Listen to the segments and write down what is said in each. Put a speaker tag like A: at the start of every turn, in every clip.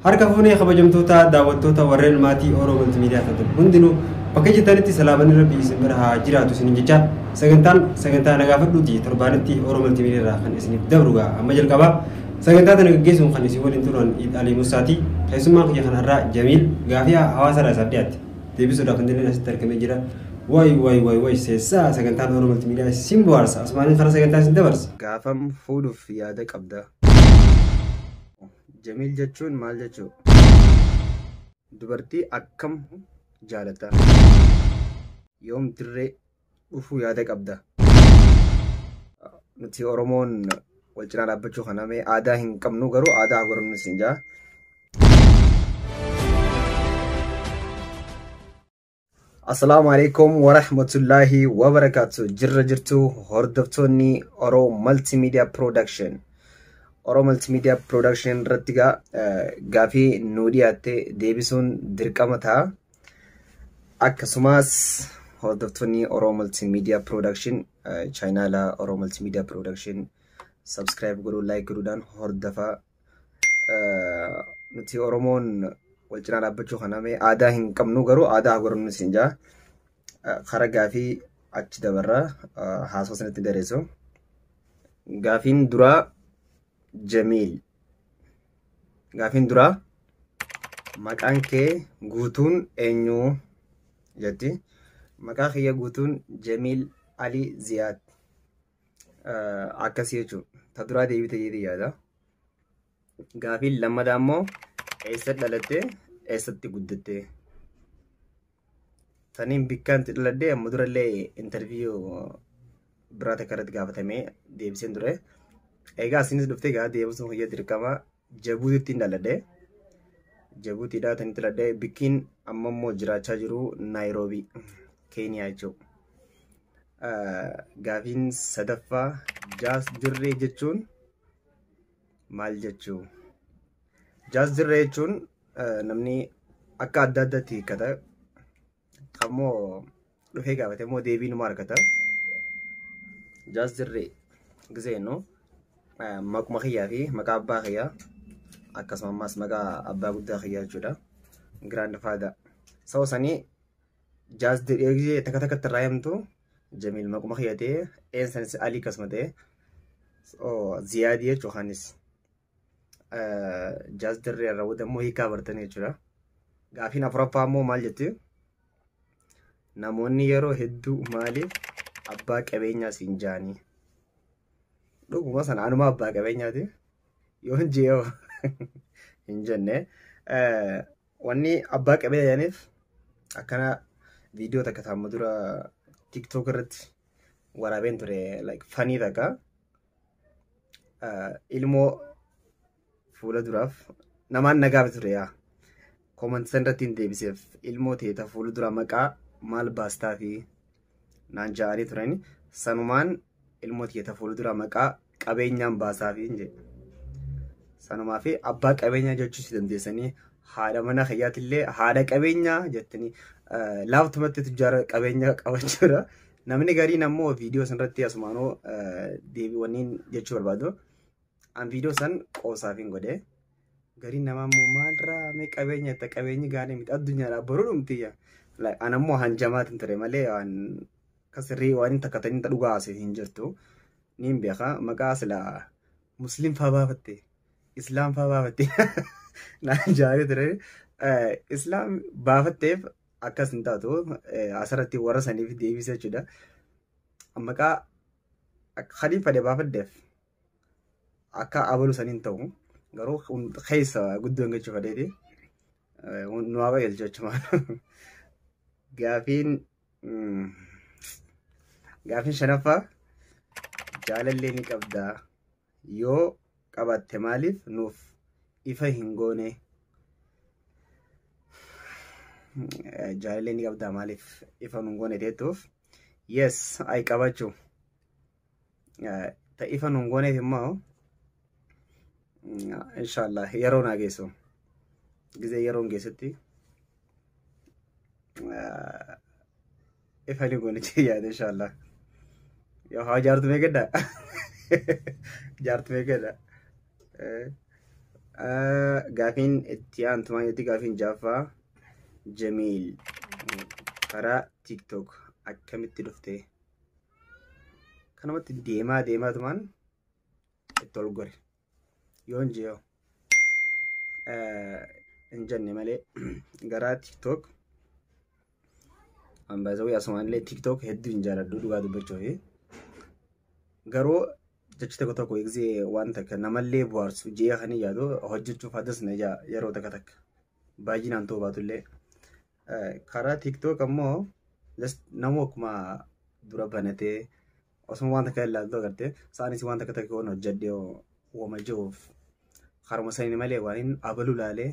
A: Harka fuunee kabajamtoota daawwattoota warreen maatii Oromoo Multiimiidiyaa ta'an hundinuu bakka jirtanitti salaamanni rabbii isin bira haa jiraatu isiniin jecha sagantaa nagaa fadhuuti torbaanitti Oromoo Multiimiidiyaa irraa kan isiniif dabruga amma jalqabaa sagantaa tana gaggeessuun kan isin waliin turan Alii Musaati keessummaan kiyya kanarraa Jamiil gaafii hawaasa irraa isaaf dhiyaate deebisuudhaaf kan dandeenye asitti argamee jira. Way seessaa sagantaan Oromoo Multiimiidiyaa isin bohaarsa asumaaniin karaa sagantaa isin dabarsa.
B: Gaafam fuudhuuf yaada qabda. Jamiil jechuun maal jechuudha? Dubartii akkam jaalata? Yoom dirree dhufuu yaada qabda? Nuti Oromoon wal cinaa dhaabbachuu kana mee aadaa hin qabnu garuu aadaa haguuramnu siin jaa. Assalamu alaikum wa rahmatullahi wa barakatuh. Jirra jirtu hordoftoonni Oromoo Multimedia Production. Oromoo Multimedia Production irratti gaafii nuu dhiyaatte deebisuun dirqama ta'a. Akkasumas hordoftoonni Oromoo Multimedia Production chaanaala Oromoo Multimedia Production subscribe godhuu like godhuudhaan hordofaa. Nuti Oromoon wal cinaa dhaabbachuu kana mee aadaa hin qabnu garuu aadaa haguuramnu siin jaa. Karaa gaafii achi dabarraa haasawaa sanatti dareessu. Gaafiin duraa Jamiil. Gaafiin duraa maqaan kee guutuun eenyu jetti? Maqaa kiyya guutuun Jamiil Ali Ziyaad. Akkasii jechuudha. Ta duraa deebite jedhee yaada. Gaafiin lammadaa immoo eessatti dhalattee eessatti guddattee? Taniin bikkaanti dhaladhee amma durallee interviyuu biraa takka irratti gaafatamee deebiseen ture. Egaa asinis dhuftee gaa deebisuun kiyya dirqama Jabuutiitti dhaladhee. Jabuutiidhaa tanitti dhaladhee bikkiin amma immoo jiraachaa jiru Naayiroobii Keeniyaa jechuudha. Gaafiin sadaffaa jaas dirree jechuun maal jechuu? Jaas dirree jechuun namni akka adda addaatti hiikkata. Ammoo dhufee gaafate immoo deebii numa argata. Jaas dirree giseennu maquma kiyyaa fi maqaa abbaa kiyyaa akkasumas maqaa abbaa guddaa kiyyaa jechuudha. Grand Father. Sa'o sanii jaas dirree takka takkatti irraa himtu Jamiil maquma kiyyaa ta'e eensanis Alii akkasuma ta'e Ziyaadii jechuudhaanis. Jaas dirree irraa booda immoo hiikaa bartanii jechuudha. Gaafiin afuraffaa immoo maal jetti? Namoonni yeroo hedduu maaliif abbaa qabeenyaa siin jaanii? Dhuguma sana anuma abbaa qabeenyaati. Yoo hin jee hin jenne. Wanni abbaa qabeenyaa jaaniif akkana viidiyoo takka taa'amma dura TikTok irratti waraabeen ture fanii takka. Ilmoo fuula duraaf namaan nagaaf ture yaa. Koomantii san irratti hin deebiseef ilmoo teeta fuula dura maqaa maal baastaa fi naan ja'anii turani. Sanumaan ilmoo teeta fuula dura maqaa qabeenyaan baasaa fi jedhe. Sanumaa fi abbaa qabeenyaa jechuu si dandeessanii haadha mana kiyyaatillee haadha qabeenyaa jettanii laaftumatti tujjaara qabeenyaa qabachuudha. Namni gariin ammoo viidiyoo san irratti asumaanoo deebiiwwaniin jechuu barbaadu. An viidiyoo san qoosaaf hin godhe. Gariin namaa ammoo maalirraa mee qabeenya itti qabeenyi gaanii miti addunyaadhaa baruu dhumtiyya. Anammoo hanjamaatiin ture malee waan kasirrii waan hin takkatanii dhugaa haasee hin jirtu. Niin beeka maqaa silaa musliim faa baafatte islaam faa baafatte naan jaarii ture. Islaam baafatteef akkas hin taatu asirratti warra saniif deebisa jechuudha. Maqaa hadiin fadhe baafaddeef akka abalu saniin ta'u garuu keessa guddoon gachuu fadheeti nu waaqa galcha jechuudha. Gaafiin shanaffaa jaalallee ni qabdaa yoo qabatte maaliif nuuf ifa hin goone? Jaalallee ni qabdaa maaliif ifa hin goone teettuuf? Yes, ay qabachuu. Ta ifa hin gooneef immoo inshallah yeroo naa geessu. Gizee yeroon geessutti ifa ni goone yaada inshallah. Yoo haa jaartu mee gaddaa? Jaartu mee gaddaa? Gaafiin itti aantumaa jetti gaafiin jaaffaa Jamiil karaa TikTok akkamitti dhufte? Kanumatti deemaatumaan itti ol gore yoon jiyoo hin jenne malee garaa TikTok ambaazawii asumaanillee TikTok hedduu hin jaaladhu dhugaa dubbachuufi garuu jechi tokko eegzee waan takka namallee bohaarsu ji'a kan yaadu hojjechuuf addas na yeroo takka baay'inaan ta'uu baatullee karaa TikTok ammoo nama akkuma dura banatee osuma waan takka ilaaltu agartee isaanis waan takka waan hojjedhee uuma jiruuf haruma sanii malee waan hin abalu laalee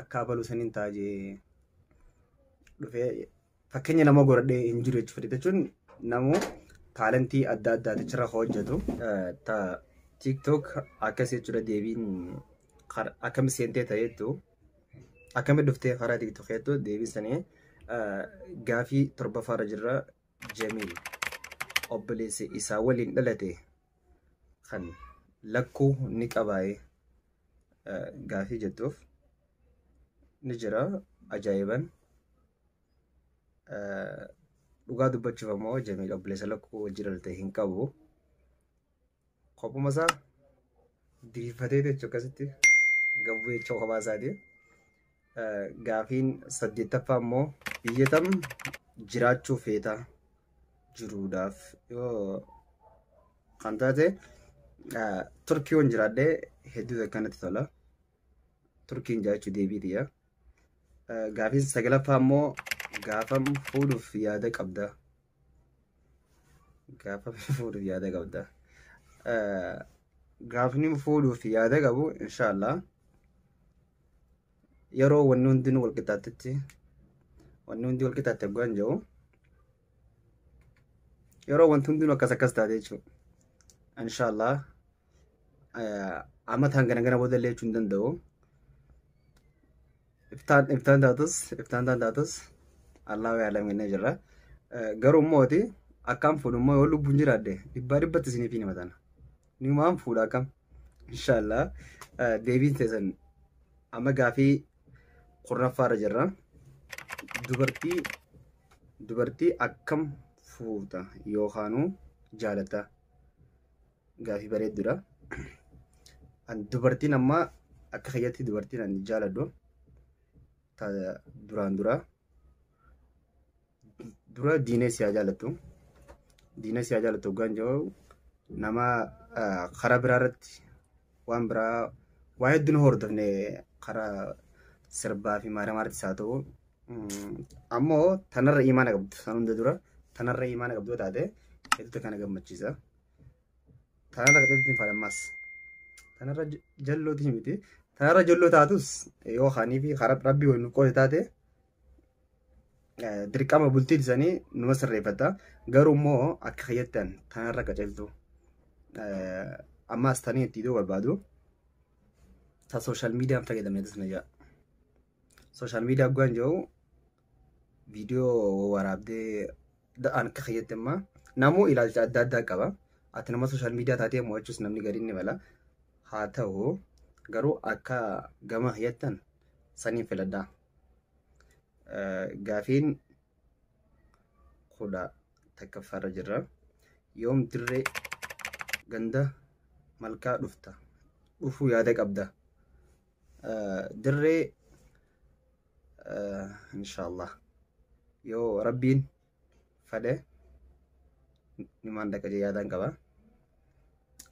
B: akka abalu saniin taajee dhufee fakkeenya nama godhadhee hin jiru jechuun namu taalentii adda addaatichirra hojjetu. TikTok akkas jechuudha deebiin akkami seentee ta'eettu akkami dhuftee karaa TikTok hedduu deebisanii gaafii torbaffaarra jirra Jamiil obboleessi isaa waliin dhalate kan lakkuu ni qabaa'ee gaafii jettuuf ni jira ajaa'iban. Dhugaa dubbachuuf ammoo Jamiil obboleessa lakkuu wajjin dhalatee hin qabu. Kophuma isaa diriirfatee jechuun akkasitti gabbuu jechuu kophaa isaati. Gaafiin 8ffaa ammoo biyya tam jiraachuu feetaa jiruudhaaf yoo kan taate Turkiiwwan jiraadhee hedduu akkanatti tola. Turkiin jiraachuu deebiitiya. Gaafiin 9ffaa ammoo gaafam fuudhuuf yaada qabda. Gaafam fuudhuuf yaada qabda. Gaafni fuudhuuf yaada qabu inshaallah yeroo wanni hundinuu walqixxaatetti wanni hundi walqixxaatte bu'aan jiru yeroo wanti hundinuu akkas taate jechuudha. Inshaallah amata hangana booda illee jechuun danda'u. Iftaan taatus Allahu yaalamee jirra. Garuu immooti akkam fuudhummoo yoo lubbuun jiraadde dhibbatti isiniif hin himatan. Ni maan fuudha akkam inshaallah deebiin teessan amma gaafii qurnaffaarra jirra. Dubartii akkam fuuta yookaanuu jaalatta gaafii bareedduudha. Dubartiin amma akka fayyatti dubartiin ani jaaladhu dura diinee siyaa jaalattu. Diinee siyaa jaalattu hoggaan jiru nama karaa biraa irratti waan biraa waa hedduun hordofne karaa sirbaa fi maaramaarrattis haa ta'u ammoo tanarra imaana qabdu san hunda dura tanarra imaana qabdu taate hedduutu kana gammachiisa. Tanarra qaxeetti hin faadammaas tanarra jallooti miti tanarra jalloo taatus yoo kaanii fi karaa rabbii waliin qoose taate dirqama bultii isanii numa sirreeffata. Garuu immoo akka fayyaddan tanarra qaceeltu ammaas tanii itti barbaadu ta sooshaal miidiyaan fayyadamneetis na jaa. Sooshaal miidiyaa gubbaan jiru viidiyoo waraabdee akka fayyadde ammaa namuu ilaalcha adda addaa qaba. Ati nama sooshaal miidiyaa taatee mo'achuus namni gadi ni mala. Haa ta'u garuu akka gama fayyaddan saniin filadhaa. Gaafiin 10ffaarra jirra. Yoom dirree ganda malkaa dhufuu yaada qabda? Dirree inshaallah yoo rabbiin fedhe nimaan dhaqajee yaadaan qaba.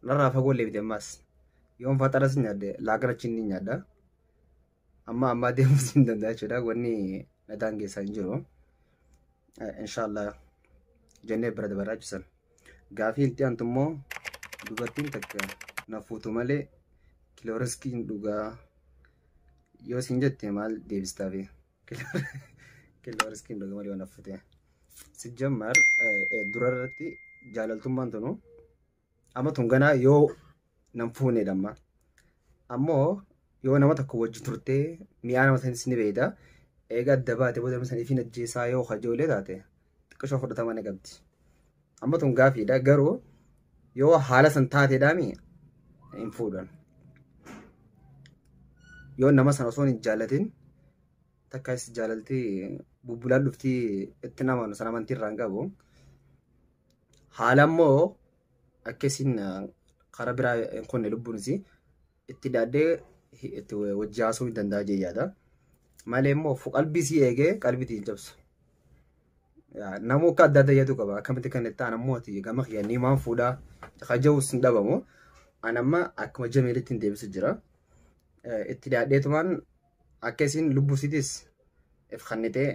B: Narraa fagoollee bite ammaas yoon faxaras nyaadde laaqanachi ni nyaadda. Amma deemus hin danda'a jechuudha. Wanni nadaan keessaa hin jiru. Inshaallah jennee bira dabaraachisan. Gaafii itti aantu immoo dubartiin takka na fuutu malee kilooriskiin dhugaa yoo siin jette maal deebistaafi? Kilooriskiin dhugaa malee waan affute. Sijjammar dura irratti jaalaltummaan tunu amma tunganaa yoo nan fuunedhamma. Ammoo yoo nama tokko wajji turtee mi'aa nama sanis ni beeyda. Eega adda baate booda nama saniif hin ajjeesaa yoo hajoolee taate xiqqishoo fudhatama ni qabdi. Amma tun gaafiidha. Garuu yoo haala san taateedhaami hin fuudhan. yoo nama sana osoo hin jaalatin takka is jaalalti bubbulaan dhufti itti nama sana amantii irraan qabu. Haala immoo akkasiin karaa biraa hin qonne lubbuunis itti daaddee itti wajji haasuu hin danda'a jechuudha. Malee immoo qalbii sii eegee qalbiitiin cabsu. Namuu akka adda adda yaadu qaba. Akkamitti kan itti aanammoo ati gama kiyyanii maan fuudhaa haja'uus hin dhabamu. Anamma akkuma Jamiilitti hin deebisu jira. Itti daadheetumaan akkasiin lubbuusiitis if kannitee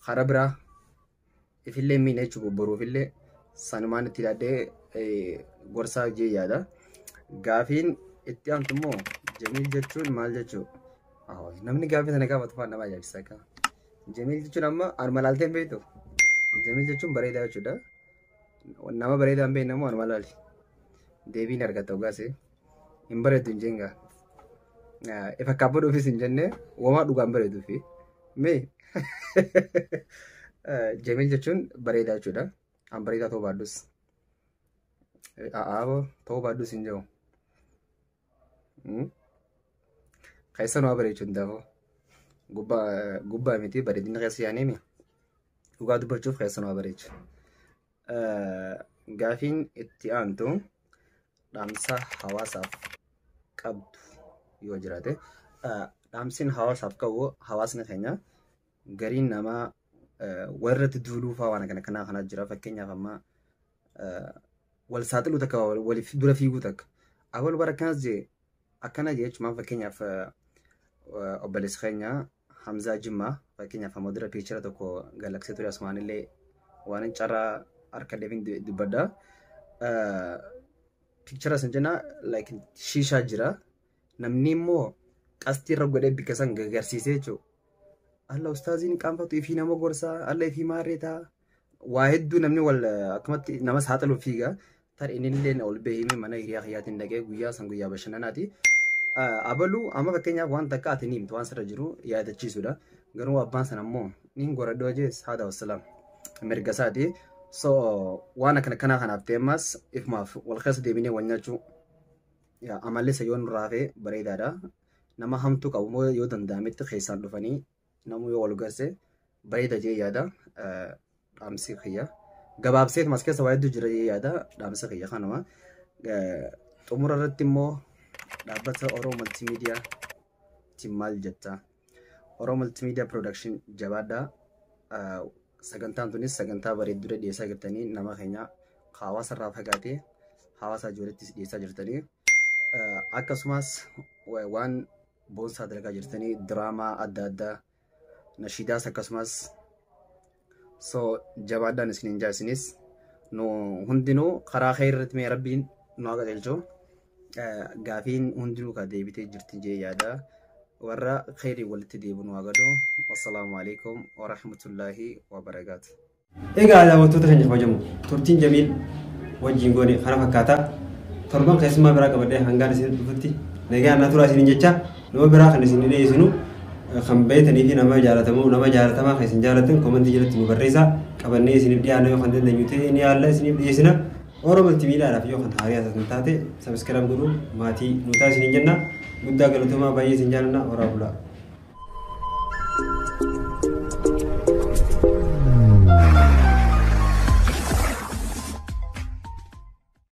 B: karaa biraa ifillee miina jechuun bobboruufillee sanumaan itti daadhee gorsaa jechuudha. Gaafiin itti aantu immoo Jamiil jechuun maal jechuudha? Namni gaafii sana gaafatu fa'aa nama ajaa'ibsiisa akka. Jamiil jechuun amma anuma laaltee hin beektu. Jamiil jechuun bareedaa jechuudha. Nama bareedaa hin beekne immoo anuma laali. Deebiin argata ogaase hin bareedu hin jenga. Ifa kaabboodhuufis hin jenne wamaa dhugaan bareeduufi. Mee Jamiil jechuun bareedaa jechuudha. An bareedaa ta'uu baaddus. Ta'uu baaddus hin jiru. Keessa nama bareechuun daafoo. Gubbaa miti bareedinni keessa yaanemi. Dhugaa dubbachuuf keessa nama bareechu. Gaafiin itti aantu dhaamsa hawaasaaf qabdu yoo jiraate. Dhaamsiin hawaasaaf qabu hawaasni keenya gariin namaa warratti duuluufaa waan kanaa jira. Fakkeenyaaf amma wal saaxiluu takka waliif dura fiiguu takka. Awwal bara akkanas jee akkana jechuun fakkeenyaaf obboleessi keenya Hamzaa Jimmaa fakkeenyaaf ammoo dura piichara tokko galaksii ture asumaanillee waan carraa harka deebiin dubbadda. Piichara san jenna like shiishaa jira. Namni immoo qastii irra godhee bikka san garsiisee jechuudha. Alla ustaaziin qaanfatu ifii nama gorsaa alla ifii maarreetaa waa hedduu namni wal akkumatti nama saaxiluuf fiiga. Tar innillee ol bahee mana hiriyaa kiyyaatiin dhaqee guyyaa san guyyaa bashannanaati. Abaluu amma fakkeenyaaf waan takka ati ni himtu waan sirra jiru yaadachiisudha. Garuu abbaan sana immoo niin goradoo jees haadha wassalaam mirga isaati. So waan akkana kanaaf deemas ifumaaf wal keessa deebinee wal nyaachuu amallee sayyoon raafee bareedaadha. Nama hamtuu qabu immoo yoo danda'ametti keessaan dhufanii namuu yoo wal garse bareeda jee yaada. Dhaamsi kiyya gabaabseet mas keessa waa hedduu jira jee yaada. Dhaamsi kiyya kanuma xumura irratti immoo dhaabbata Oromoo Multimedia maal jetta? Oromoo Multimedia Production jabaadhaa. Sagantaan tunis sagantaa bareedduu dhiyeessaa jirtanii nama keenya hawaasa irraa fagaatee hawaasa ijoollettis dhiyeessaa jirtanii akkasumas waan boonsaa dalagaa jirtanii diraamaa adda addaa nashiidaas akkasumas so jabaadhaan isiniin jaasinis nu hundinuu karaa khayirratti mee rabbiin nu haa qajeelchu. Gaafiin hundinuu ka deebitee jirti jee yaada. Warra khayrii walitti deebiin waa gadoo. Wassalaamu alaikum wa rahmatullahi wa barakaatu.
A: Egaa daawwattoota keenya kabajamoo turtiin Jamiil wajjin goone kana fakkaata. Torban keessummaa biraa qabadhee hangaan isin dhufutti nagaan na turaa isiniin jecha nama biraa kan isin dhiyeessinu kan beeytanii fi nama jaalatamaa kan isin jaalatan komentii jalatti nu barreessaa. Qabannee isiniif dhiyaanna yoo kan dandeenyu ta'e ni yaalla isiniif dhiyeessina. Oromoo Multiimiidiyaadhaaf yoo kan haarii haasatan taate sabiskiraayib godhuun maatii nu taasisanii jenna. Guddaa galatoomaa baay'ee isin jaalanna. Horaa bulaa.